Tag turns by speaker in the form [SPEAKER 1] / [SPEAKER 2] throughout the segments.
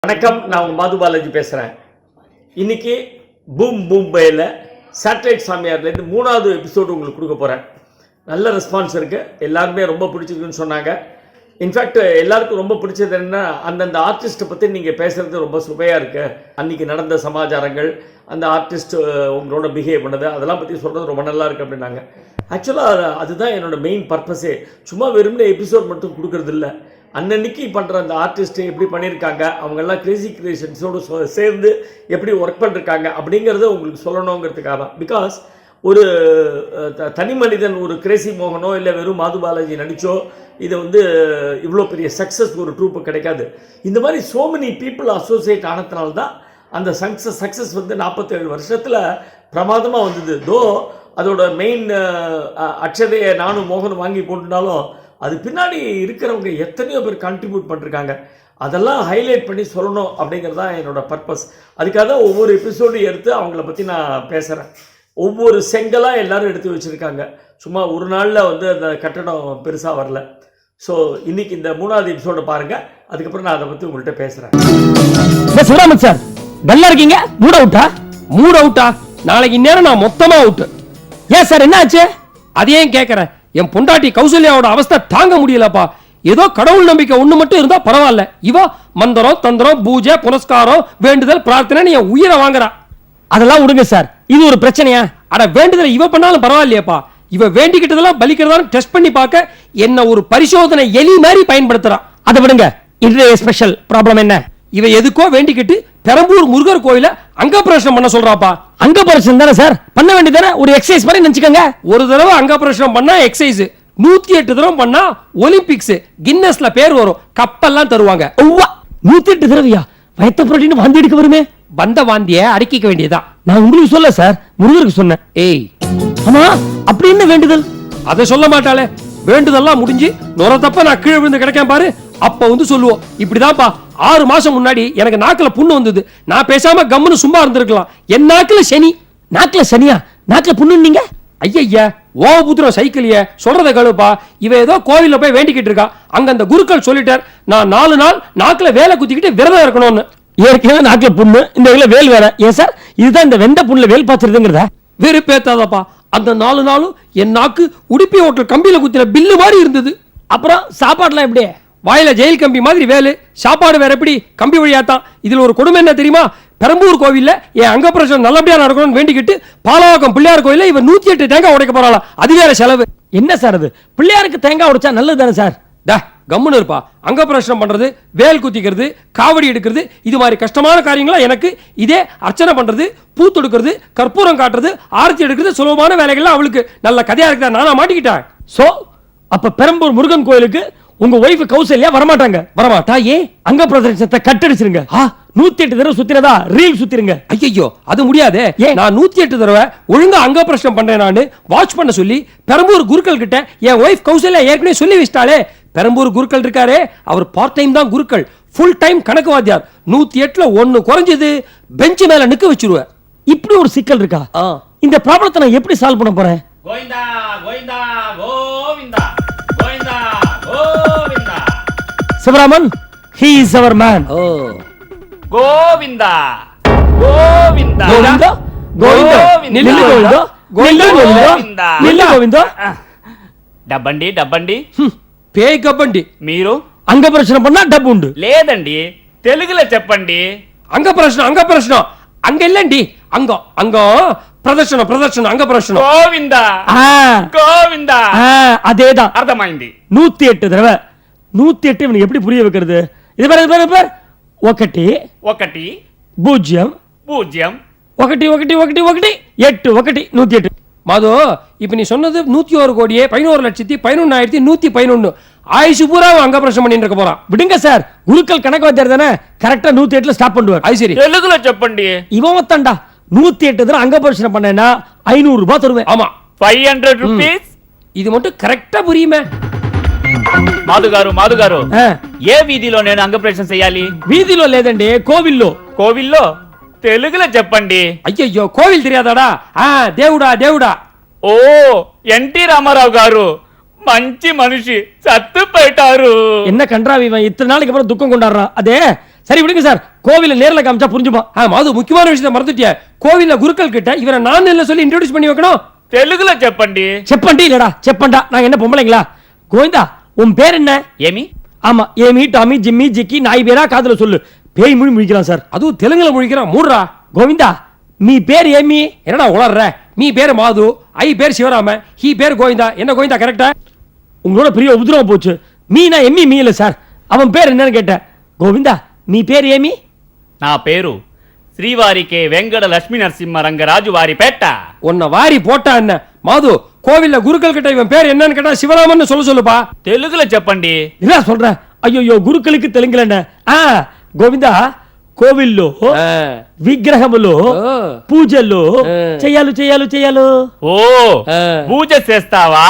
[SPEAKER 1] வணக்கம், நான் உங்கள் மாது பாலாஜி பேசுகிறேன். இன்றைக்கி பூம் பூம்பையில் சேட்டலைட் சாமியார்லேருந்து 3வது எபிசோடு உங்களுக்கு கொடுக்க போகிறேன். நல்ல ரெஸ்பான்ஸ் இருக்குது, எல்லாருமே ரொம்ப பிடிச்சிருக்குன்னு சொன்னாங்க. இன்ஃபேக்ட் எல்லாருக்கும் ரொம்ப பிடிச்சது என்னென்னா, அந்தந்த ஆர்டிஸ்ட்டை பற்றி நீங்கள் பேசுகிறது ரொம்ப சுவையாக இருக்குது. அன்றைக்கி நடந்த சமாச்சாரங்கள், அந்த ஆர்டிஸ்ட் உங்களோட பிஹேவ் பண்ணது, அதெல்லாம் பற்றி சொல்கிறது ரொம்ப நல்லா இருக்குது அப்படின்னாங்க. ஆக்சுவலாக அதுதான் என்னோடய மெயின் பர்பஸே. சும்மா வெறும்னே எபிசோட் மட்டும் கொடுக்குறது இல்லை, அன்னன்னைக்கு பண்ணுற அந்த ஆர்டிஸ்ட்டு எப்படி பண்ணியிருக்காங்க, அவங்கெல்லாம் கிரேசி கிரியேஷன்ஸோடு சேர்ந்து எப்படி ஒர்க் பண்ணிருக்காங்க அப்படிங்கிறத உங்களுக்கு சொல்லணுங்கிறதுக்காக தான். பிகாஸ் ஒரு தனி மனிதன், ஒரு கிரேசி மோகனோ இல்லை வெறும் மாது பாலாஜி நடித்தோ இதை இவ்வளோ பெரிய சக்ஸஸ் ஒரு ட்ரூப்பு கிடைக்காது. இந்த மாதிரி சோ மெனி பீப்புள் அசோசியேட் ஆனதுனால்தான் அந்த சக்ஸஸ் 47 வருஷத்தில் பிரமாதமாக வந்தது. தோ அதோட மெயின் அக்ஷதையை நானும் மோகனும் வாங்கி போட்டுனாலும் அது பின்னாடி இருக்கிறவங்க எத்தனையோ பேர் கான்ட்ரிபியூட் பண்ணிருக்காங்க. அதெல்லாம் ஹைலைட் பண்ணி சொல்லணும் அப்படிங்கிறது தான் என்னோடய பர்பஸ். அதுக்காக தான் ஒவ்வொரு எபிசோடும் எடுத்து அவங்கள பற்றி நான் பேசுகிறேன். ஒவ்வொரு செங்கலாக எல்லோரும் எடுத்து வச்சுருக்காங்க. சும்மா ஒரு நாளில் அந்த கட்டடம் பெருசாக வரல. ஸோ இன்றைக்கி இந்த 3வது எபிசோடை பாருங்கள், அதுக்கப்புறம் நான் அதை பற்றி உங்கள்கிட்ட பேசுகிறேன்.
[SPEAKER 2] சிவராமன் சார், நல்லா இருக்கீங்க? மூட் அவுட்டா? நாளைக்கு நேரம் நான் மொத்தமாக அவுட்டு. ஏன் சார், என்ன ஆச்சு? அதையும் கேட்குறேன். என் பொண்டாட்டி கௌசல்யாவோட அவஸ்தை தாங்க முடியலப்பா. ஏதோ கடவுள் நம்பிக்கை ஒண்ணு மட்டும் இருந்தா பரவாயில்ல, இவ மந்திரம் தந்திரம் பூஜை புனஸ்காரம் வேண்டுதல் பிரார்த்தனை என் உயிரை வாங்குறா. அதெல்லாம் விடுங்க சார், இது ஒரு பிரச்சனையா? அட வேண்டுதல் இவ பண்ணாலும் பரவாயில்லையப்பா, இவ வேண்டிக்கிட்டதெல்லாம் பலிக்கிறதான்னு டெஸ்ட் பண்ணி பார்க்க என்ன ஒரு பரிசோதனை எலி மாதிரி பயன்படுத்துறான். அதை விடுங்க, இன்றைய ஸ்பெஷல் ப்ராப்ளம் என்ன? இவ எதுக்கோ வேண்டிக்கிட்டு பெரம்பூர் முருகர் கோயில அங்கப்பிரவேசனம் பண்ண சொல்றாப்பா. அங்கப்பிரவேசனம் தானே சார், பண்ண வேண்டியதானே? ஒரு எக்ஸசைஸ் மாதிரி நினைச்சுக்கங்க. ஒரு தடவை அங்கப்பிரவேசனம் பண்ணா எக்ஸசைஸ், 108 தடவை பண்ணா ஒலிம்பிக்ஸ் கின்னஸ்ல பேர் வரும், கப்பெல்லாம் தருவாங்க. 108 தடவையா? வயத்த புரோட்டீன் வாந்தி எடுக்க வருமே. வந்த வாந்திய அடக்கிக்க வேண்டியதான். நான் உங்களுக்கு சொல்ல சார், முருகருக்கு சொன்னேன். ஏய் ஆமா, அப்படி என்ன வேண்டுதல்? அதை சொல்ல மாட்டாளே. வேண்டுதல்லாம் முடிஞ்சு நொர தப்ப நான் கீழே விழுந்து கிடைக்காம பாரு, அப்ப சொல்லுவோம். இப்படிதான்ப்பா 6 மாசம் முன்னாடி எனக்கு நாக்குல புண்ணு வந்தது. நான் பேசாம கம்முன்னு சும்மா இருந்திருக்கலாம். என் நாக்குல சனி. நாக்குல சனியா? நாக்குல புண்ணு நீங்க? ஐயா ஓபுத்திரம் சைக்கிளிய சொல்றத கழுப்பா. இவ ஏதோ கோவில்ல போய் வேண்டிக்கிட்டு இருக்கா. அங்க அந்த குருக்கள் சொல்லிட்டார், நான் 4 நாள் நாக்குல வேலை குத்திக்கிட்டு விரதம் இருக்கணும்னு. ஏற்கனவே நாக்குல புண்ணு, இந்த இதுல வேல் வேற. ஏன் சார், இதுதான் இந்த வெண்ட புண்ணுல வேல் பாத்துறதுங்கிறதா? வெறுப்பேத்தாதப்பா. அந்த 4 நாளும் என் நாக்கு உடுப்பி ஹோட்டல் கம்பியில குத்தின பில்லு மாதிரி இருந்தது. அப்புறம் சாப்பாடுலாம் எப்படி? வாயில ஜெயில் கம்பி மாதிரி வேலு, சாப்பாடு வேற எப்படி? கம்பி வழியாத்தான். இதுல ஒரு கொடுமை என்ன தெரியுமா? பெரம்பூர் கோவில்ல என் அங்கப்பிரவேசனம் நல்லபடியா நடக்கணும்னு வேண்டிக்கிட்டு பாலாவகம் பிள்ளையார் கோயில இவன் 108 தேங்காய் உடைக்க போறாளா. அது வேற செலவு. என்ன சார் அது? பிள்ளையாருக்கு தேங்காய் உடைச்சா நல்லது தானே சார்? கம்முன்னு இருப்பா. அங்கப்பிரவேசனம் பண்றது, வேல் குத்திக்கிறது, காவடி எடுக்கிறது, இது மாதிரி கஷ்டமான காரியங்களா எனக்கு. இதே அர்ச்சனை பண்றது, பூ தொடுக்கிறது, கற்பூரம் காட்டுறது, ஆரத்தி எடுக்கிறது சுலபமான வேலைகள்லாம் அவளுக்கு நல்ல கதையா இருக்குதா? நானா மாட்டிக்கிட்டேன். சோ அப்ப பெரம்பூர் முருகன் கோயிலுக்கு உங்க ஒய்ஃப் கௌசல்யா வரமாட்டாங்க. வரமாட்டா? ஏன்? அங்க பிரதர்ஷனத்தை கட்டடிச்சிருங்க. 108 தடவை சுத்தினதா ரீல் சுத்திருங்க. ஐயோ அது முடியாது. நான் 108 தடவை ஒழுங்கா அங்க பிரதர்ஷனம் பண்றேன் நான் வாட்ச் பண்ண சொல்லி பெரம்பூர் குருக்கள் கிட்ட என் ஒய்ஃப் கௌசல்யா ஏற்கனவே சொல்லி வச்சிட்டாளே. பெரம்பூர் குருக்கள் இருக்காரே, அவர் பார்ட் டைம் தான் குருக்கள், ஃபுல் டைம் கணக்கு வாத்தியார். 108ல 1 குறைஞ்சது பெஞ்ச் மேல நிக்க வச்சிருவேன். இப்படி ஒரு சிக்கல் இருக்கா? இந்த ப்ராப்ளத்தை நான் எப்படி சால்வ் பண்ண போறேன்?
[SPEAKER 3] Govinda Govinda Govinda Govinda Govinda.
[SPEAKER 2] Sivaraman, he is our man.
[SPEAKER 3] Govinda Govinda
[SPEAKER 2] Govinda Govinda நில்லு கோவிந்தா கோவிந்தா கோவிந்தா நில்லு கோவிந்தா.
[SPEAKER 3] డబ్బండి డబ్బండి
[SPEAKER 2] పేయ్ కబ్బండి.
[SPEAKER 3] మీరు
[SPEAKER 2] అంగ ప్రశ్న పన్నా డబ్బు ఉండు.
[SPEAKER 3] లేదండి, తెలుగులో చెప్పండి.
[SPEAKER 2] అంగ ప్రశ్న అంగెళ్ళండి. అంగం అంగం ప్రదర్శన ప్రదర్శన అంగ ప్రశ్న.
[SPEAKER 3] గోవిందా గోవిందా.
[SPEAKER 2] அதேதான்,
[SPEAKER 3] అర్థమైంది.
[SPEAKER 2] 108 தடவை. 108 இவனுக்கு எப்படி புரிய வைக்கிறது? இது பாரு பாரு பாரு. 1
[SPEAKER 3] ఒకటి
[SPEAKER 2] 0
[SPEAKER 3] பூஜ்யம்
[SPEAKER 2] 1 1 1 1 8 1 108. மாதோ, இப்ப நீ சொன்னது 101 கோடியே 11,11,111 ஆயுசு பூரா அங்க பிரச்சனை பண்ணிட்டு இருக்க போறான். விடுங்க சார், குருக்கள் கணக்கு வாத்தியார் தானே, கரெக்டா 108ல ஸ்டாப் பண்ணுவார். அது சரி,
[SPEAKER 3] తెలుగులో చెప్పండి.
[SPEAKER 2] இவன் மொத்தம்டா 108 தடவை அங்க பிரச்சனை பண்ணேன்னா 500 ரூபாய் தருவேன்.
[SPEAKER 3] ஆமா, 500 రూపీస్.
[SPEAKER 2] இது மட்டும் கரெக்டா புரியுமே.
[SPEAKER 3] మాధుగారు ఏ వీధిలో నేను అంగప్రవేశం చేయాలి?
[SPEAKER 2] వీధిలో లేదండి, కోవిల్లో.
[SPEAKER 3] కోవిల్లో తెలుగులో చెప్పండి.
[SPEAKER 2] అయ్యయ్యో, కోవిల్ తెలియదాడా? దేవుడా దేవుడా.
[SPEAKER 3] ఓ, ఎన్టీ రామారావు గారు మంచి మనిషి, చత్తు పెట్టారు.
[SPEAKER 2] என்ன கன்றாவி, இவன் இத்தனை நாளைக்கு அப்புறம் துக்கம் கொண்டாடுறான். அதே சரி விடுங்க சார், கோவில நேர்ல காமிச்சா புரிஞ்சுப்போம். மாது முக்கியமான விஷயத்தை மறந்துட்டிய. கோவில்ல குருக்கள் கிட்ட இவரை நான் இல்ல சொல்லி இன்ட்ரோடியூஸ் பண்ணி வைக்கணும்.
[SPEAKER 3] தெலுங்குல చెప్పండి.
[SPEAKER 2] செப்பண்டி இல்லடா, செப்பண்டா. நாங்க என்ன பொம்பளைங்களா? கோவிந்தா, உன் பேர் என்ன?
[SPEAKER 3] ஏமி?
[SPEAKER 2] ஆமா, ஏமி, டாமி, ஜிம்மி, ஜிக்கி, நாய் பேரா காதுல சொல்லு. பேய் மொழி முழிக்கிறான் சார். அதுவும் தெலுங்குல முழிக்கிறான். மூடுறா. கோவிந்தா, மீ பேர் ஏமி. என்னடா உளர்ற? மீ பேர் மாது, ஐ பேர் சிவராம, ஹீ பேர் கோவிந்தா. என்ன கோவிந்தா கரெக்டா? உங்களோட பெரிய உதிரவம் போச்சு. மீனா எம்மி மீ இல்ல சார். அவன் பேர் என்னன்னு கேட்டேன். கோவிந்தா, மீ பேர் ஏமி?
[SPEAKER 3] నా పేరు శ్రీవారికే వెంకట లక్ష్మీ నరసింహ రంగరాజు వారి పేట.
[SPEAKER 2] உன்னை வாரி போட்டா என்ன? மாது, கோவில்ல குருக்கள் கிட்ட இவன் பேர் என்னன்னு கேட்டா சிவராமன் சொல்லுப்பா.
[SPEAKER 3] తెలుగులో చెప్పండి.
[SPEAKER 2] என்ன சொல்ற? ஐயோ, குருக்களுக்கு தெலுங்குல என்ன? గోవిందా, కోవిల్లో విగ్రహములో పూజల్లో చెయ్యాలు.
[SPEAKER 3] ఓ, పూజ చేస్తావా?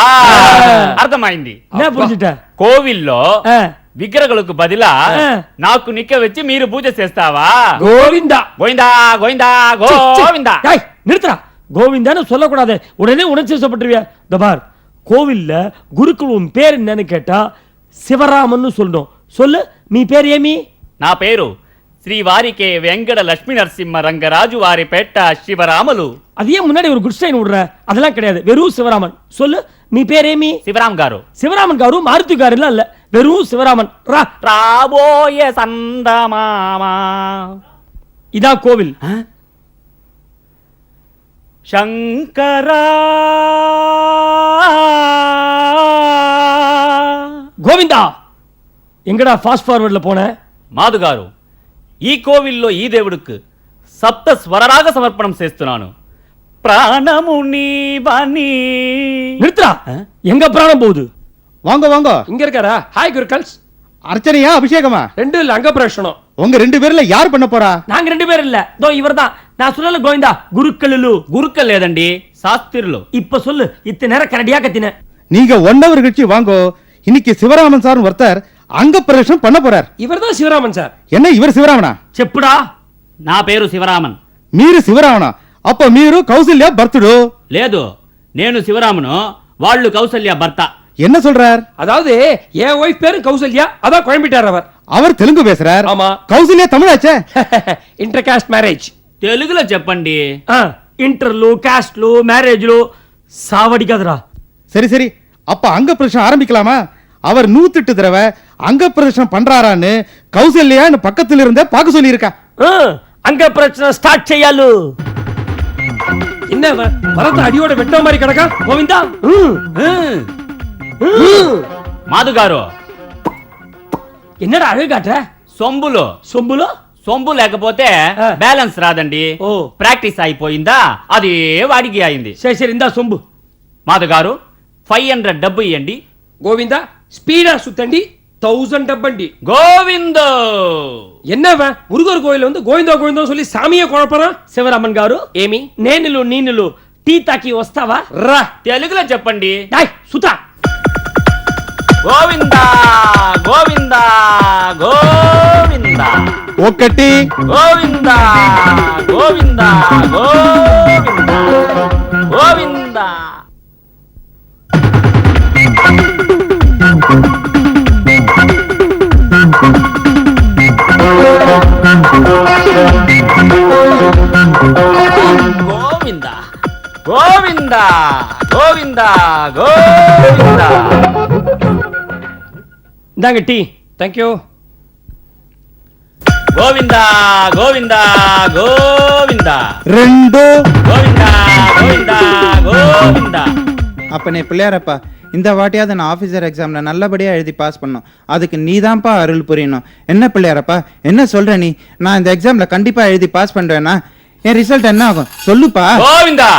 [SPEAKER 3] అర్థమైంది.
[SPEAKER 2] என்ன புரிஞ்சுட்ட?
[SPEAKER 3] కోవిల్లో విగ్రహాలకు బదిలా నాకు నిక్క వచ్చి మీరు పూజ చేస్తావా?
[SPEAKER 2] கோவிந்தா.
[SPEAKER 3] గోవిందా గోవిందా గోవిందా.
[SPEAKER 2] டேய், நிறுத்துடா. கோவிந்தான்னு சொல்லக்கூடாது, உடனே உணர்ச்சி வசப்பட்டுருவியா. தபார், கோவில்ல குருக்கள் உன் பேர் என்னன்னு கேட்டா சிவராமன் சொல்லணும். சொல்லு, நீ பேர் ஏமி?
[SPEAKER 3] నా పేరు శ్రీవారికే వెంకట లక్ష్మీ నరసింహ రంగరాజు వారి పేట శివరాములు.
[SPEAKER 2] அது ஏன் முன்னாடி ஒரு குட் ஸ்டைன் விடுற? அதெல்லாம் கிடையாது, வெறும் சிவராமன். சொல்லு, நீ பேர் ஏமி?
[SPEAKER 3] శివరామ్ గారు.
[SPEAKER 2] சிவராமன் காரு மாருதி காரு எல்லாம் இல்ல, வெறும் சிவராமன்.
[SPEAKER 3] రాబోయే సందమామా.
[SPEAKER 2] இதான் கோவில்.
[SPEAKER 3] శంకరా.
[SPEAKER 2] கோவிந்தா, எங்கடா ஃபாஸ்ட் ஃபார்வர்ட்ல போன?
[SPEAKER 3] మాధు గారు, ఈ కోవిల్లో ఈ దేవుడికి సప్త స్వరరాగ సమర్పణం చేస్తున్నాను. ప్రాణము నీవని.
[SPEAKER 2] நிறுத்துடா. எங்க பிராணம் போகுது?
[SPEAKER 4] வாங்க வாங்க.
[SPEAKER 2] இங்க இருக்காரா? ஹாய் குருக்கள்ஸ்.
[SPEAKER 4] அர்ச்சனையா அபிஷேகமா?
[SPEAKER 2] ரெண்டு இல்ல, அங்க பிரச்சனம்.
[SPEAKER 4] உங்க ரெண்டு பேர்ல யார் பண்ண போறா?
[SPEAKER 2] நாங்க ரெண்டு பேர் இல்ல, தோ இவர்தான். நான் சொல்லல கோவிந்தா, குருக்களு.
[SPEAKER 3] గురుక్కలు లేదండి, శాస్త్రులు.
[SPEAKER 2] இப்ப சொல்லு. இத்தனை நேரம் கரடியா கத்தின.
[SPEAKER 4] நீங்க 1 hour கழிச்சு வாங்கோ. இன்னைக்கு சிவராமன் சார் ஒருத்தர் அங்க பிரவேசம் பண்ண போறார்.
[SPEAKER 2] இவர்தான் சிவராமன் சார்.
[SPEAKER 4] என்ன இவர் சிவராமனா?
[SPEAKER 2] చెప్పుడా.
[SPEAKER 3] నా పేరు శివరామన్.
[SPEAKER 4] మీరు శివరామనా? அப்ப మీరు కౌసల్య భర్తుడు.
[SPEAKER 3] లేదు, నేను శివరామను, వాళ్ళు కౌసల్య భర్త.
[SPEAKER 4] என்ன சொல்றார்?
[SPEAKER 2] அதாவது என் ஒய்ஃப் பேரு கௌசல்யா, அதான் குழம்பிட்டார் அவர்.
[SPEAKER 4] அவர் தெலுங்கு பேசுறார்.
[SPEAKER 2] ஆமா.
[SPEAKER 4] கௌசல்யா தமிழாச்சே.
[SPEAKER 2] Inter caste marriage.
[SPEAKER 3] తెలుగులో చెప్పండి.
[SPEAKER 2] ఇంటర్లు, కాస్ట్లు, మ్యారేజ్లు சாவடிக்காதடா.
[SPEAKER 4] சரி சரி, அப்ப அங்க பிரவேசம் ஆரம்பிக்கலாமா? அவர் 108 தடவை அங்க பிரவேசம் பண்றாரான்னு கௌசல்யா பக்கத்துல இருந்தே பார்க்க சொல்லி இருக்கா.
[SPEAKER 2] அங்க பிரச்சனை ஸ்டார்ட் செய்யாலு. என்ன வரத அடியோட வெட்ட மாதிரி கிடக்கா கோவிந்தா?
[SPEAKER 3] మాధు గారు,
[SPEAKER 2] என்னடா அழகு காட்டுற?
[SPEAKER 3] సొంబులు
[SPEAKER 2] சொம்புலோ?
[SPEAKER 3] సొంబు లేకపోతే బ్యాలెన్స్ రాదండి.
[SPEAKER 2] ఓ.
[SPEAKER 3] ప్రాక్టీస్ అయిపోయిందా, అది వాడికి అయింది.
[SPEAKER 2] சரி சரி, இந்தா சொம்பு.
[SPEAKER 3] మాధు గారు, 500 డబ్బు ఇవ్వండి.
[SPEAKER 2] கோவிந்தா, ஸ்பீடா சுத்தண்டி 1000 டப்பண்டி.
[SPEAKER 3] గోవిందో.
[SPEAKER 2] என்னவன் முருகர் கோயில் வந்து கோவிந்தா கோவிந்தா சொல்லி சாமியை குழப்பறான். சிவராமன் గారు, ఏమి నేనులు నీనులు టీ తాకి వస్తావా? రా.
[SPEAKER 3] తెలుగులో చెప్పండి.
[SPEAKER 2] டாய் சுத்தா.
[SPEAKER 3] గోవిందా గోవిందా గోవిందా
[SPEAKER 4] ఒకటి
[SPEAKER 3] గోవిందా గోవిందా గోవిందా గోవిందా. గోవిందా గోవిందా గోవిందా గోవిందా.
[SPEAKER 2] இந்தாங்க டீ. தேங்க்யூ.
[SPEAKER 3] గోవిందా గోవిందా గోవిందా
[SPEAKER 4] రెండు
[SPEAKER 3] గోవిందా గోవిందా గోవిందా.
[SPEAKER 5] அப்பனே பிள்ளையாரப்பா, இந்த வாட்டியாவது நான் ஆஃபீஸர் எக்ஸாம்ல நல்லபடியா எழுதி பாஸ் பண்ணணும். அதுக்கு நீதான்ப்பா அருள் புரியணும். என்ன பிள்ளையாரப்பா, என்ன சொல்ற நீ? நான் இந்த எக்ஸாம்ல கண்டிப்பா எழுதி பாஸ் பண்றேன்னா என் ரிசல்ட் என்ன ஆகும் சொல்லுப்பா.
[SPEAKER 3] గోవిందా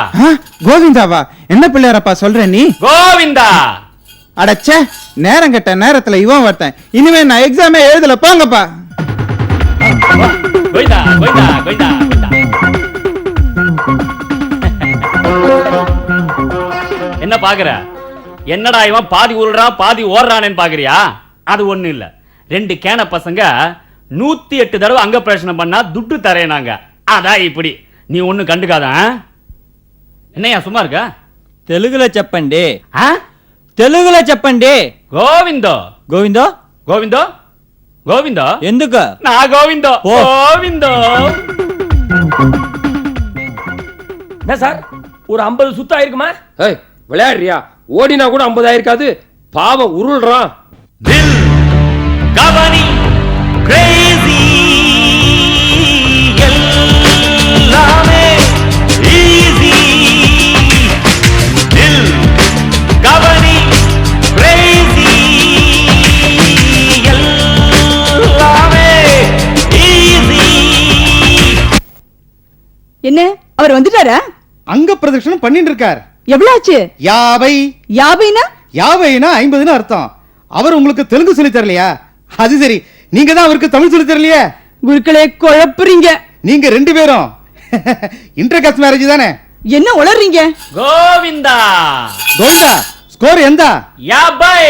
[SPEAKER 5] கோவிந்தாவா? என்ன பிள்ளையாரப்பா சொல்ற நீ?
[SPEAKER 3] గోవిందా.
[SPEAKER 5] அடச்சே, நேரம் கெட்ட நேரத்துல இவன் வரத்தேன். இனிமே நான் எக்ஸாமே எழுதல, போங்கப்பா.
[SPEAKER 3] గోవిందా గోవిందా గోవిందా గోవిందా. என்ன பாக்குற? என்னடா இவன் பாதி உருறான் பாதி ஓடுறானேன்னு பாக்குறியா? அது ஒண்ணு இல்ல, 2 கேன பசங்க 108 தடவை அங்க பிரச்சனை பண்ணா துட்டு தரேனாங்க. அதான் இப்படி. நீ ஒண்ணு கண்டுக்காத. என்னையா சும்மா இருக்க?
[SPEAKER 6] తెలుగులో చెప్పండి.
[SPEAKER 3] ஆ?
[SPEAKER 6] తెలుగులో చెప్పండి.
[SPEAKER 3] గోవిందో
[SPEAKER 6] గోవిందో
[SPEAKER 3] గోవిందో గోవిందో
[SPEAKER 6] ఎందుకు
[SPEAKER 3] నా గోవిందో
[SPEAKER 6] ఓ.
[SPEAKER 3] గోవిందో
[SPEAKER 2] என்ன சார் ஒரு 50 சுத்தம் ஆயிருக்குமா? ஏய் விளையாடுறியா? ஓடினா கூட 50 ஆயிருக்காது. பாவம் உருள்றான்.
[SPEAKER 3] தில் கவனி கிரேசி எல்லாமே ஈஸி தில் கவனி கிரேசி எல்லாமே ஈஸி.
[SPEAKER 7] என்ன அவர் வந்துட்டாரா?
[SPEAKER 4] அங்க பிரதட்சணம் பண்ணிட்டு இருக்கார்.
[SPEAKER 7] எவ்வளவு ஆச்சு?
[SPEAKER 4] யாவை
[SPEAKER 7] யாபைனா?
[SPEAKER 4] யாவைனா 50ன்னு அர்த்தம். அவர் உங்களுக்கு தெலுங்கு சொல்லி தரலையா? அது சரி, நீங்க தான் அவருக்கு தமிழ் சொல்லி தரலையே.
[SPEAKER 7] குருக்களே குழப்புறீங்க.
[SPEAKER 4] நீங்க 2 பேரும் இன்டர் காஸ்ட் மேரேஜ் தானே?
[SPEAKER 7] என்ன உளறீங்க?
[SPEAKER 3] கோவிந்தா
[SPEAKER 4] கோவிந்தா ஸ்கோர் எந்த?
[SPEAKER 3] யாபை.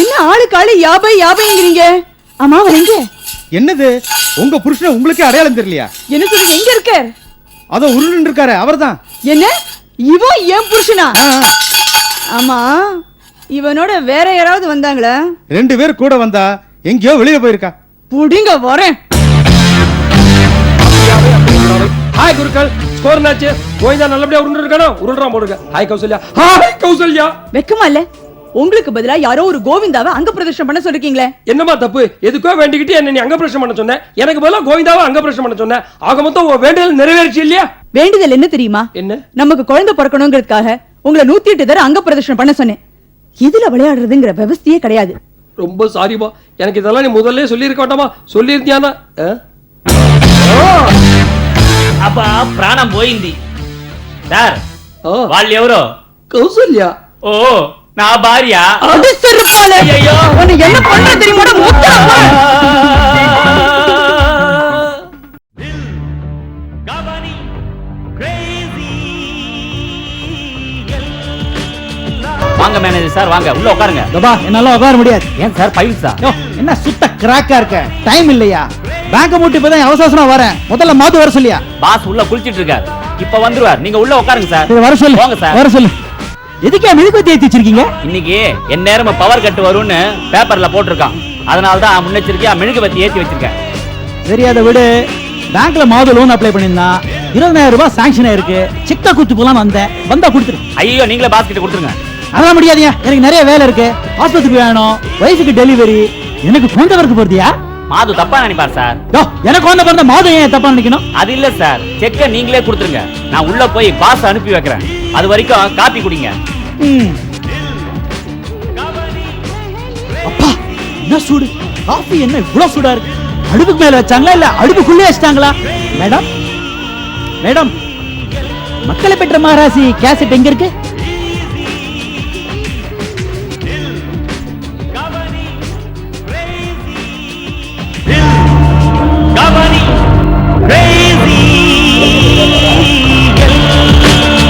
[SPEAKER 7] என்ன ஆளுக்கு ஆளு யாபை யாபைங்கிறீங்க? ஆமா அவர் எங்க?
[SPEAKER 4] என்னது, உங்க புருஷன் உங்களுக்கே அடையாளம் தெரியலையா?
[SPEAKER 7] என்ன சொல்றீங்க? எங்க இருக்கார்?
[SPEAKER 4] அதோ உருண்டு இருக்காரு, அவர்தான்.
[SPEAKER 7] என்ன இவன் என் புருஷனா? ஆமா, இவனோட வேற யாராவது வந்தாங்களா?
[SPEAKER 4] 2 பேர் கூட வந்தா எங்கேயோ வெளியே போயிருக்கா.
[SPEAKER 7] புடிங்க வரேன்.
[SPEAKER 2] ஹாய் குருக்கள், ஸ்கோர் என்னாச்சு? கோவிந்தா நல்லபடியா உருண்டு இருக்கானோ? உருள்றான் போடுங்க. ஹாய் கௌசல்யா. ஹாய் கௌசல்யா.
[SPEAKER 7] வெக்கமா இல்ல? உங்களுக்கு பதிலா யாரோ ஒரு கோவிந்தாவை அங்க பிரதர்ஷனம் பண்ண சொல்லிருக்கீங்களே.
[SPEAKER 2] என்னமா தப்பு? எதுக்கோ வேண்டிக்கிட்டு என்ன நீ அங்க பிரச்சனை பண்ண சொன்ன. எனக்கு பதிலா கோவிந்தாவை அங்க பிரச்சனை பண்ண சொன்ன. ஆக மொத்தம் உன் வேண்டுதல் நிறைவேறிச்சு இல்லையா?
[SPEAKER 7] வேண்டுதல் என்ன தெரியுமா?
[SPEAKER 2] என்ன?
[SPEAKER 7] நமக்கு குழந்தை பிறக்கணுங்கிறதுக்காக உங்களை 108 தடவை அங்க பிரதர்ஷனம் பண்ண சொன்னேன். இதுல விளையாடுறதுங்கிற விவஸ்தையே கிடையாது.
[SPEAKER 2] ரொம்ப சாரிமா, எனக்கு இதெல்லாம் நீ முதல்ல சொல்லி இருக்க வேண்டாமா? சொல்லி இருந்தியானா?
[SPEAKER 3] అబ్బా ప్రాణం పోయింది సార్.
[SPEAKER 2] ఓ.
[SPEAKER 3] వాళ్ళు ఎవరో?
[SPEAKER 2] கௌசல்யா.
[SPEAKER 3] ఓ నా భార్య.
[SPEAKER 7] அது செருப்பாலே.
[SPEAKER 3] ஐயையோ.
[SPEAKER 7] உன்னை என்ன பண்ற தெரியுமா? முத்தா.
[SPEAKER 3] கவனி கிரேசி. வாங்க மேனேஜர் சார், வாங்க உள்ள உட்காருங்க.
[SPEAKER 8] தபா என்னால உட்கார முடியாது.
[SPEAKER 3] ஏன் சார் பைல்ஸா?
[SPEAKER 8] யோ, என்ன சுத்த கிராக்கா இருக்க? டைம் இல்லையா? பேங்க மூட்டி இப்பதான் அவசரமா வரேன். முதல்ல மாத்து வர சொல்லியா?
[SPEAKER 3] பாஸ் உள்ள குளிச்சிட்டு இருக்கார், இப்ப வந்துருவார். நீங்க உள்ள உட்காருங்க சார்.
[SPEAKER 8] சரி, வர சொல்லு.
[SPEAKER 3] போங்க சார்.
[SPEAKER 8] வர சொல்லு. எதுக்கே மெழுகுவர்த்தி ஏத்தி வச்சிருக்கீங்க?
[SPEAKER 3] இன்னைக்கு என் நேரம் பவர் கட் வரும்னு பேப்பர்ல போட்டிருக்கான். அதனால தான் முன்னெச்சரிக்கையா மெழுகுவர்த்தி ஏத்தி வச்சிருக்கேன்.
[SPEAKER 8] சரி, அதை விடு. பேங்க்ல மாது லோன் அப்ளை பண்ணிருந்தான். 20,000 ரூபாய் சாங்ஷன் ஆயிருக்கு. செக்கா குத்து போலாம் வந்தேன். வந்தா கொடுத்துரு.
[SPEAKER 3] ஐயோ, நீங்களே பாஸ் கிட்ட கொடுத்துருங்க.
[SPEAKER 8] அதெல்லாம் முடியாதீங்க. எனக்கு நிறைய வேலை இருக்கு. ஆஸ்பத்திரிக்கு வேணும், வயசுக்கு டெலிவரி. எனக்கு குழந்தை பிறக்க போறதியா?
[SPEAKER 3] மாது தப்பா நினைப்பார் சார்.
[SPEAKER 8] யோ, எனக்கு குழந்தை பிறந்த மாது ஏன் தப்பா நினைக்கணும்?
[SPEAKER 3] அது இல்ல சார், செக்க நீங்களே கொடுத்துருங்க. நான் உள்ள போய் பாஸ் அனுப்பி வைக்கிறேன். அது வரைக்கும் காப்பி குடிங்க.
[SPEAKER 8] ம். அப்பா, என்ன சூடு! காஃபி என்ன இவ்வளவு சூடா இருக்கு? அடுப்புக்கு மேல வச்சாங்களா இல்ல அடுப்புக்குள்ளே வச்சிட்டாங்களா? மேடம், மேடம், மக்களை பெற்ற மகாராசி கேசட் எங்க இருக்கு?
[SPEAKER 3] கவனி கிரேசி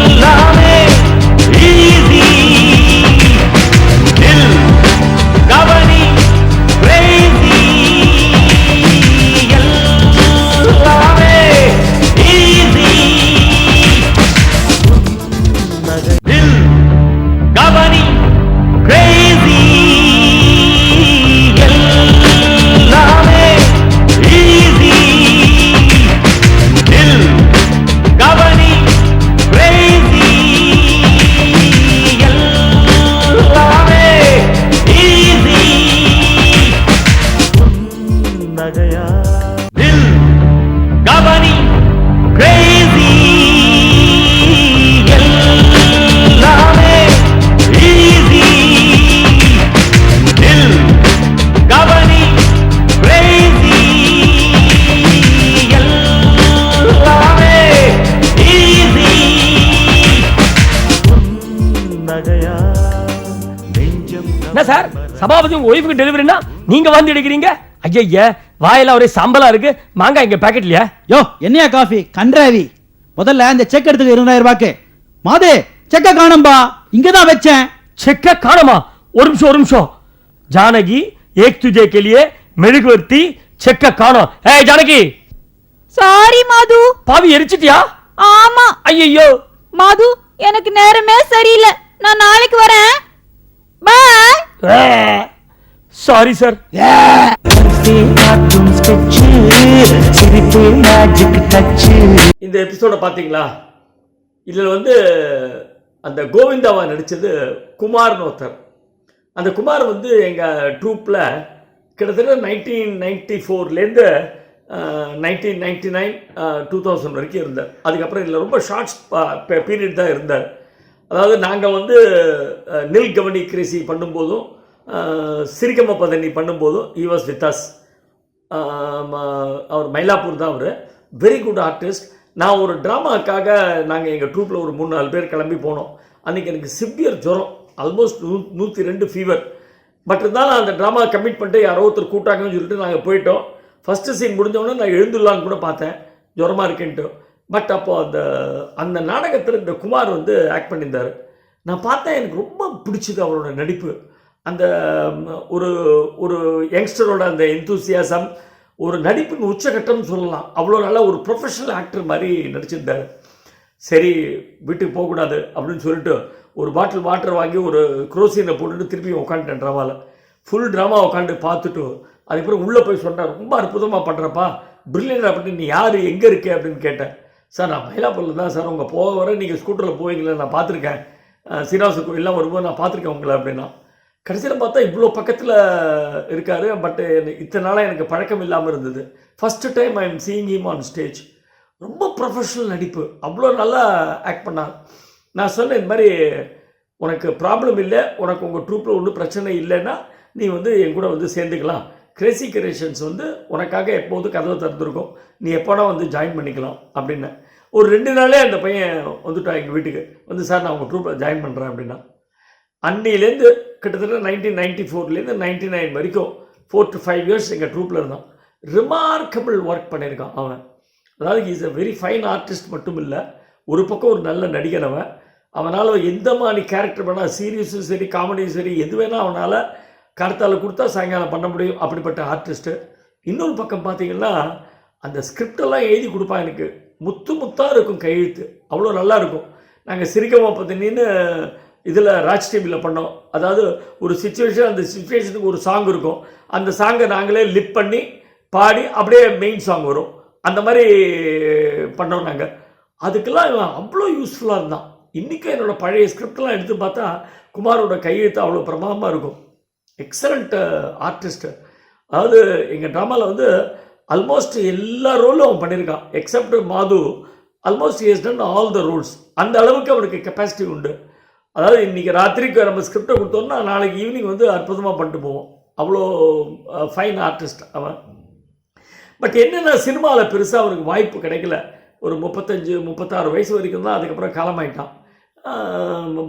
[SPEAKER 3] எல்லாமே ஈஸி தில் கவனி கிரேசி எல்லாமே ஈஸி தில் கவனி கிரேசி எல்லாமே ஈஸி தில் கவனி கிரேசி எல்லாமே ஈஸி நகையா தில் கவனி கிரேசி எல்லாமே ஈஸி தில் கவனி கிரேசி எல்லாமே ஈஸி நகையா நெஞ்சம்.
[SPEAKER 2] என்ன சார், சபாபதி உங்க ஒய்ஃபுக்கு டெலிவரினா நீங்க வந்து எடுக்கிறீங்க? ஐயா, வாயெல்லாம் ஒரே சம்பலா இருக்கு. மாங்காய் இங்க பாக்கெட்லயா?
[SPEAKER 8] யோ, என்னையா காஃபி கன்றாவி. முதல்ல அந்த செக் எடுத்துக்க 20,000 ரூபாய்க்கு. மாதே, செக்க காணும்பா. இங்கதான் வச்சேன்.
[SPEAKER 2] செக்க காணுமா? ஒரு நிமிஷம். ஜானகி, ஏக் துஜே के लिए மெழுகுவர்த்தி செக்க காணோம். ஏய் ஜானகி.
[SPEAKER 7] சாரி மாது.
[SPEAKER 2] பாவி எரிச்சிட்டியா?
[SPEAKER 7] ஆமா.
[SPEAKER 2] ஐயோ
[SPEAKER 7] மாது, எனக்கு நேரமே சரியில்லை. நான் நாளைக்கு வரேன். பை.
[SPEAKER 2] Sorry sir.
[SPEAKER 8] படிப்பே மாற்றும் ஸ்கெட்ச் சிரிப்பே மேஜிக் டச்.
[SPEAKER 1] இந்த எபிசோடை பார்த்தீங்களா? இதில் வந்து அந்த கோவிந்தாவா நடித்தது குமார்னு ஒருத்தர். அந்த குமார் வந்து எங்கள் ட்ரூப்பில் கிட்டத்தட்ட 1994லேருந்து 1999 2000 வரைக்கும் இருந்தார். அதுக்கப்புறம் இதில் ரொம்ப ஷார்ட்ஸ் பீரியட் தான் இருந்தார். அதாவது நாங்கள் வந்து நில் கவனி கிரேசி பண்ணும்போதும் சிரிகம பதனி பண்ணும்போதும் ஈ வாஸ் வித் அஸ். அவர் மயிலாப்பூர் தான். அவர் வெரி குட் ஆர்டிஸ்ட். நான் ஒரு ட்ராமாக்காக நாங்கள் எங்கள் ட்ரூப்பில் ஒரு 3-4 பேர் கிளம்பி போனோம். அன்றைக்கி எனக்கு சிவியர் ஜுரம், ஆல்மோஸ்ட் 102 ஃபீவர். பட் இருந்தாலும் அந்த ட்ராமா கமிட் பண்ணிட்டு யாரோ ஒருத்தர் கூட்டாங்கன்னு சொல்லிட்டு நாங்கள் போயிட்டோம். ஃபஸ்ட்டு சீன் முடிஞ்சவொடனே நான் எழுந்துடலான்னு கூட பார்த்தேன், ஜுரமாக இருக்கேன்ட்டு. பட் அப்போது அந்த நாடகத்தில் இந்த குமார் வந்து ஆக்ட் பண்ணியிருந்தார். நான் பார்த்தேன், எனக்கு ரொம்ப பிடிச்சிது அவரோட நடிப்பு. அந்த ஒரு ஒரு யங்ஸ்டரோட அந்த எந்தூசியாசம், ஒரு நடிப்பின் உச்சகட்டம்னு சொல்லலாம். அவ்வளோ நல்ல ஒரு ப்ரொஃபஷனல் ஆக்டர் மாதிரி நடிச்சிருந்தார். சரி, வீட்டுக்கு போகக்கூடாது அப்படின்னு சொல்லிட்டு ஒரு பாட்டில் வாட்டர் வாங்கி ஒரு குரோசினை போட்டுட்டு திருப்பி உட்காந்துட்டேன் ட்ராமாவில். ஃபுல் ட்ராமா உட்காந்து பார்த்துட்டு அதுக்கப்புறம் உள்ளே போய் சொன்னார், ரொம்ப அற்புதமாக பண்ணுறப்பா, பிரில்லியன்ட். அப்படின்னு நீ யார், எங்கே இருக்கே அப்படின்னு கேட்டேன். சார் நான் மயிலாப்பூரில் தான் சார், உங்கள் போக வர நீங்கள் ஸ்கூட்டரில் போவீங்களே, நான் பார்த்துருக்கேன், சீனிவாச கோயிலெலாம் வரும்போது நான் பார்த்துருக்கேன் உங்களை அப்படின்னா. கடைசியில் பார்த்தா இவ்வளோ பக்கத்தில் இருக்கார். பட் இத்தனை நாளாக எனக்கு பழக்கம் இல்லாமல் இருந்தது. First time I am seeing him on stage. ரொம்ப ப்ரொஃபஷ்னல் நடிப்பு, அவ்வளோ நல்லா ஆக்ட் பண்ணார். நான் சொன்னேன், இந்த மாதிரி உனக்கு ப்ராப்ளம் இல்லை, உனக்கு உங்கள் ட்ரூப்பில் ஒன்றும் பிரச்சனை இல்லைன்னா நீ வந்து என் கூட வந்து சேர்ந்துக்கலாம். கிரேசி கிரியேஷன்ஸ் வந்து உனக்காக எப்போதும் கதவை திறந்துருக்கும், நீ எப்போனா வந்து ஜாயின் பண்ணிக்கலாம் அப்படின்னு. ஒரு 2 நாளே அந்த பையன் வந்துட்டான் எங்கள் வீட்டுக்கு வந்து, சார் நான் உங்கள் ட்ரூப்பில் ஜாயின் பண்ணுறேன் அப்படின்னா. அன்னிலேருந்து கிட்டத்தட்ட 1994லேருந்து 99 வரைக்கும் 4 to 5 இயர்ஸ் எங்கள் ட்ரூப்பில் இருந்தான். ரிமார்க்கபிள் ஒர்க் பண்ணியிருக்கான் அவன். அதாவது is a very fine artist மட்டும் இல்லை, ஒரு பக்கம் ஒரு நல்ல நடிகன் அவன். அவனால் எந்த மாதிரி கேரக்டர் வேணால், சீரியஸும் சரி காமெடியும் சரி, எது வேணால் அவனால் கருத்தால் கொடுத்தா சாயங்காலம் பண்ண முடியும், அப்படிப்பட்ட ஆர்டிஸ்ட்டு. இன்னொரு பக்கம் பார்த்தீங்கன்னா அந்த ஸ்கிரிப்டெல்லாம் எழுதி கொடுப்பான். எனக்கு முத்து முத்தாக இருக்கும் கையெழுத்து, அவ்வளோ நல்லா இருக்கும். நாங்கள் சிரிக்கமா பார்த்தீங்கன்னு இதில் ராஜ் டிவியில் பண்ணோம். அதாவது ஒரு சுச்சுவேஷன், அந்த சுச்சுவேஷனுக்கு ஒரு சாங் இருக்கும், அந்த சாங்கை நாங்களே லிப் பண்ணி பாடி அப்படியே மெயின் சாங் வரும். அந்த மாதிரி பண்ணோம் நாங்கள். அதுக்கெல்லாம் அவ்வளோ யூஸ்ஃபுல்லாக இருந்தான். இன்றைக்கும் என்னோடய பழைய ஸ்கிரிப்டெல்லாம் எடுத்து பார்த்தா குமாரோட கையெழுத்து அவ்வளோ பிரமாதமாக இருக்கும். Excellent artist. அதாவது எங்கள் ட்ராமாவில் வந்து ஆல்மோஸ்ட் எல்லா ரோலும் அவன் பண்ணியிருக்கான், எக்ஸப்ட் மாது. Almost he has done all the roles. அந்த அளவுக்கு அவனுக்கு கெப்பாசிட்டி உண்டு. அதாவது இன்றைக்கி ராத்திரிக்கு நம்ம ஸ்கிரிப்டை கொடுத்தோம்னா நாளைக்கு ஈவினிங் வந்து அற்புதமாக பண்ணிட்டு போவோம். அவ்வளோ ஃபைன் ஆர்டிஸ்ட் அவன். பட் என்னென்ன சினிமாவில் பெருசாக அவனுக்கு வாய்ப்பு கிடைக்கல. ஒரு 35-36 வயசு வரைக்கும் தான், அதுக்கப்புறம் காலமாயிட்டான்.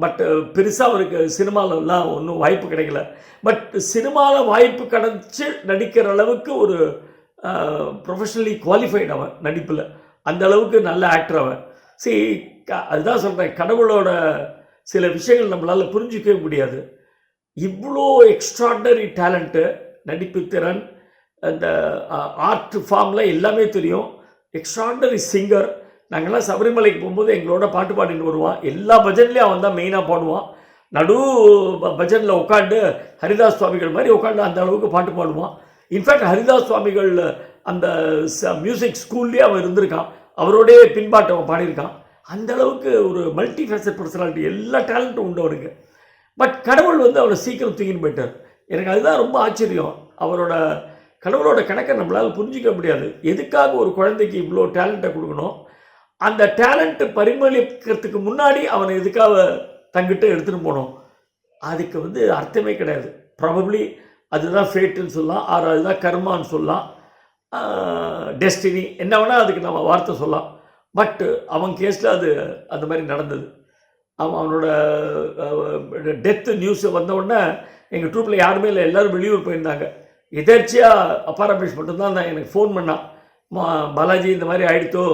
[SPEAKER 1] பட் பெருசாக அவருக்கு சினிமாவிலலாம் ஒன்றும் வாய்ப்பு கிடைக்கல. பட் சினிமாவில் வாய்ப்பு கிடைச்சி நடிக்கிற அளவுக்கு ஒரு ப்ரொஃபஷ்னலி குவாலிஃபைடு அவன் நடிப்பில். அந்த அளவுக்கு நல்ல ஆக்டர் அவன். சரி, அதுதான் சொல்கிறேன், கடவுளோட சில விஷயங்கள் நம்மளால் புரிஞ்சிக்கவே முடியாது. இவ்வளோ எக்ஸ்ட்ராடனரி டேலண்ட்டு, நடிப்பு திறன், அந்த ஆர்ட் ஃபார்மில் எல்லாமே தெரியும். Extraordinary singer. நாங்கள்லாம் சபரிமலைக்கு போகும்போது எங்களோட பாட்டு பாடிட்டு வருவான். எல்லா பஜன்லேயும் அவன் தான் மெயினாக பாடுவான். நடு பஜனில் உட்காந்து ஹரிதாஸ் சுவாமிகள் மாதிரி உட்காந்து அந்த அளவுக்கு பாட்டு பாடுவான். இன்ஃபேக்ட் ஹரிதாஸ் சுவாமிகள் அந்த மியூசிக் ஸ்கூல்லேயே அவன் இருந்திருக்கான், அவரோடைய பின்பாட்டு அவன் பாடியிருக்கான். அந்த அளவுக்கு ஒரு மல்டி ஃபேசட் பர்சனாலிட்டி, எல்லா டேலண்ட்டும் உண்டு அவனுக்கு. பட் கடவுள் வந்து அவனை சீக்கிரம் தூக்கின்னு போயிட்டார். எனக்கு அதுதான் ரொம்ப ஆச்சரியம். அவரோட கடவுளோட கணக்கை நம்மளால் புரிஞ்சிக்க முடியாது. எதுக்காக ஒரு குழந்தைக்கு இவ்வளோ டேலண்ட்டை கொடுக்கணும், அந்த டேலண்ட்டு பரிமளிக்கிறதுக்கு முன்னாடி அவனை எதுக்காக தங்கிட்ட எடுத்துகிட்டு போனோம், அதுக்கு வந்து அர்த்தமே கிடையாது. ப்ராபப்ளி அதுதான் ஃபேட்டுன்னு சொல்லலாம், ஆர் அதுதான் கர்மான்னு சொல்லலாம், டெஸ்டினி, என்ன வேணால் அதுக்கு நம்ம வார்த்தை சொல்லலாம். பட் அவன் கேஸில் அது அந்த மாதிரி நடந்தது. அவனோட டெத்து நியூஸ் வந்தவுடனே எங்கள் ட்ரூப்பில் யாருமே இல்லை, எல்லோரும் வெளியூர் போயிருந்தாங்க. எதர்ச்சியாக அப்பார் ரமேஷ் மட்டும்தான் நான் எனக்கு ஃபோன் பண்ணான், பாலாஜி இந்த மாதிரி ஆகிடுத்தோ,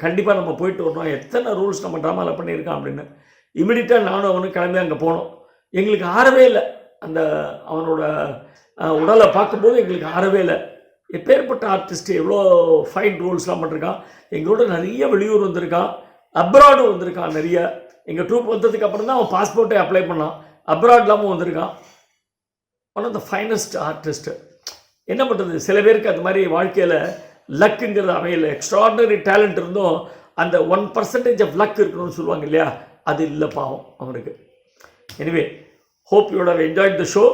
[SPEAKER 1] கண்டிப்பாக நம்ம போயிட்டு வரணும், எத்தனை ரூல்ஸ் நம்ம ட்ராமாவில் பண்ணியிருக்கான் அப்படின்னு. இமீடியட்டாக நானும் அவனும் கிளம்பி அங்கே போனோம். எங்களுக்கு ஆறவே இல்லை, அந்த அவனோட உடலை பார்க்கும்போது எங்களுக்கு ஆறவே இல்லை. எப்பேற்பட்ட ஆர்டிஸ்ட், எவ்வளோ ஃபைன் ரோல்ஸ்லாம் பண்ணிருக்கான். எங்களோட நிறைய வெளியூர் வந்திருக்கான், அப்ராடும் வந்திருக்கான் நிறைய. எங்கள் ட்ரூப் வந்ததுக்கு அப்புறம் தான் அவன் பாஸ்போர்ட்டை அப்ளை பண்ணான், அப்ராட் இல்லாமல் வந்திருக்கான். One of the finest artist. என்ன பண்ணுறது, சில பேருக்கு அது மாதிரி வாழ்க்கையில் லக்குங்கிறது அமையல. எக்ஸ்ட்ராடினரி டேலண்ட் இருந்தும் அந்த 1% ஆஃப் லக் இருக்கணும்னு சொல்லுவாங்க இல்லையா, அது இல்லை பாவம் அவனுக்கு. Anyway hope you have enjoyed the show.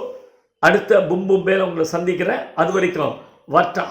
[SPEAKER 1] அடுத்த பும் பும்பேல உங்களை சந்திக்கிறேன். அது வரைக்கும் வர்ட்டா.